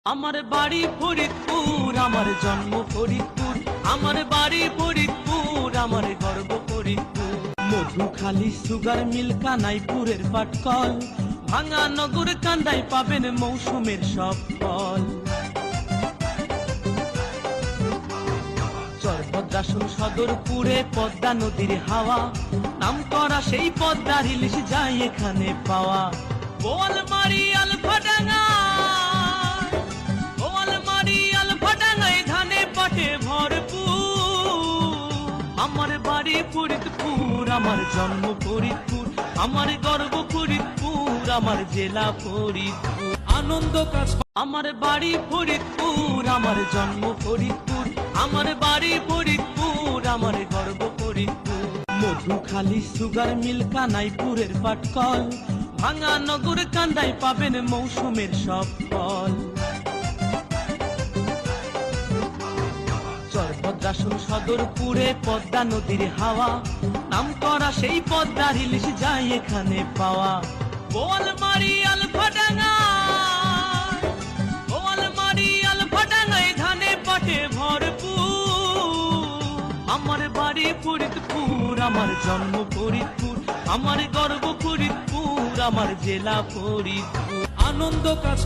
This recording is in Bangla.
আমার বাড়ি ফরিদপুর, আমার জন্ম ফরিদপুর। আমার বাড়ি ফরিদপুর, আমার গর্ব ফরিদপুর। মধুখালী সুগার মিল, কানাইপুরের পাটকল, ভাঙা নগর কান্দায় পাবেন মৌসুমের সব ফল। চরভদ্রাসন সদরপুরে পদ্মা নদীর হাওয়া, নাম করা সেই পদ্মার ইলিশ যায় এখানে পাওয়া। বোয়ালমারি আলফাডাঙ্গা, আমার বাড়ি ফরিদপুর, আমার জন্ম ফরিদপুর, আমার গর্ব ফরিদপুর, আমার জেলা ফরিদপুর। আনন্দ কাজ আমার বাড়ি ফরিদপুর, আমার জন্ম ফরিদপুর, আমার বাড়ি ফরিদপুর, আমার গর্ব ফরিদপুর। মধুখালী সুগার মিল, কানাইপুরের পাটকল, ভাঙা নগর কান্দায় পাবেন মৌসুমের সব ফল। চরভদ্রাসন সদরপুরে পদ্মা নদীর হাওয়া, নাম করা সেই পদ্মার ইলিশ যায় এখানে পাওয়া। বোয়ালমারি আলফাডাঙ্গা, বোয়ালমারি আলফাডাঙ্গায় ধানে পাটে ভরপুর। আমার বাড়ি ফরিদপুর, আমার জন্ম ফরিদপুর, আমার গর্ব ফরিদপুর, আমার জেলা ফরিদপুর। আনন্দ কাজ